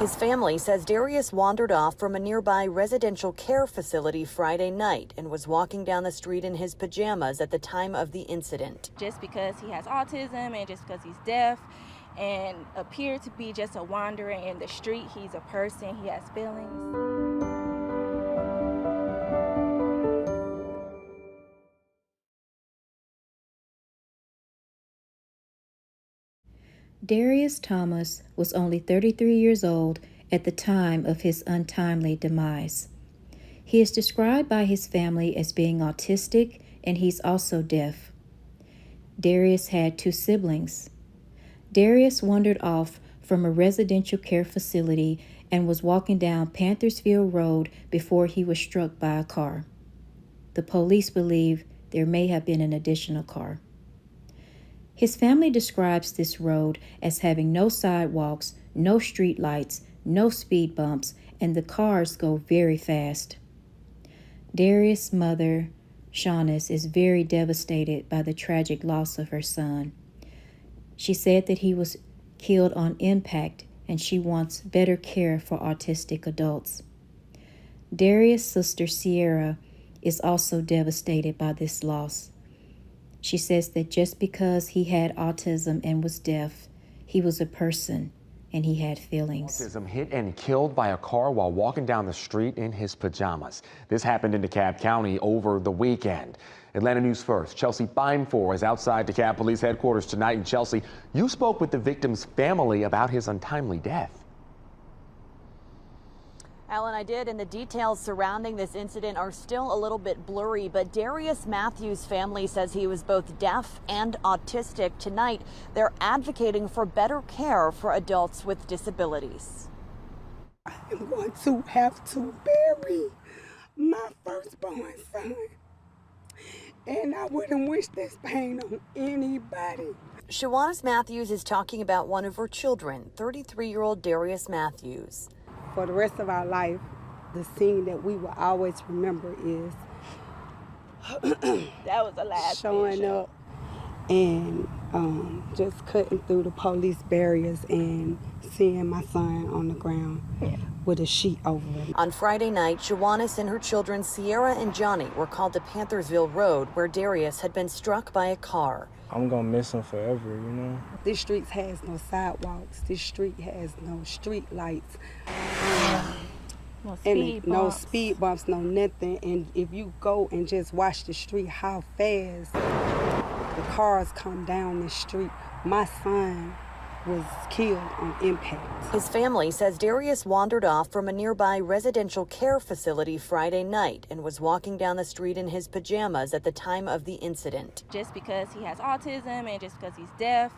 His family says Darius wandered off from a nearby residential care facility Friday night and was walking down the street in his pajamas at the time of the incident. Just because he has autism and just because he's deaf and appeared to be just a wanderer in the street, he's a person, he has feelings. Darius Thomas was only 33 years old at the time of his untimely demise. He is described by his family as being autistic, and he's also deaf. Darius had 2 siblings. Darius wandered off from a residential care facility and was walking down Panthersville Road before he was struck by a car. The police believe there may have been an additional car. His family describes this road as having no sidewalks, no street lights, no speed bumps, and the cars go very fast. Darius' mother, Shaunis, is very devastated by the tragic loss of her son. She said that he was killed on impact and she wants better care for autistic adults. Darius' sister, Sierra, is also devastated by this loss. She says that just because he had autism and was deaf, he was a person and he had feelings. Autism hit and killed by a car while walking down the street in his pajamas. This happened in Dekalb County over the weekend. Atlanta News First, Chelsea Finefor is outside Dekalb Police Headquarters tonight. And Chelsea, you spoke with the victim's family about his untimely death. Alan, I did, and the details surrounding this incident are still a little bit blurry, but Darius Matthews' family says he was both deaf and autistic. Tonight, they're advocating for better care for adults with disabilities. I'm going to have to bury my firstborn son, and I wouldn't wish this pain on anybody. Shawanis Matthews is talking about one of her children, 33-year-old Darius Matthews. For the rest of our life, the scene that we will always remember is That was the last showing up and just cutting through the police barriers and seeing my son on the ground with a sheet over him. On Friday night, Shawanis and her children Sierra and Johnny were called to Panthersville Road, where Darius had been struck by a car. I'm gonna miss him forever, you know? This street has no sidewalks. This street has no street lights. No speed No bumps. speed bumps, no nothing. And if you go and just watch the street, how fast the cars come down the street. My son was killed on impact. His family says Darius wandered off from a nearby residential care facility Friday night and was walking down the street in his pajamas at the time of the incident. Just because he has autism and just because he's deaf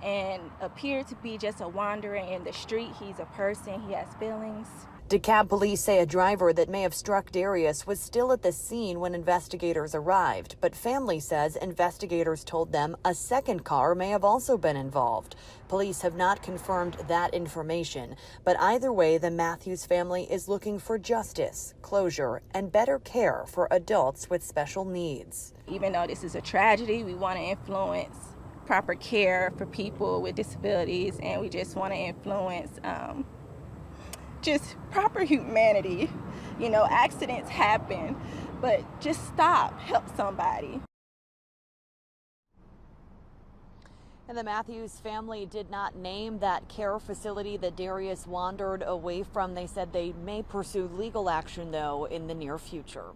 and appeared to be just a wanderer in the street, he's a person, he has feelings. Dekalb police say a driver that may have struck Darius was still at the scene when investigators arrived, but family says investigators told them a second car may have also been involved. Police have not confirmed that information, but either way, the Matthews family is looking for justice, closure, and better care for adults with special needs. Even though this is a tragedy, we want to influence proper care for people with disabilities, and we just want to influence just proper humanity. You know, accidents happen, but just stop, help somebody. And the Matthews family did not name that care facility that Darius wandered away from. They said they may pursue legal action, though, in the near future.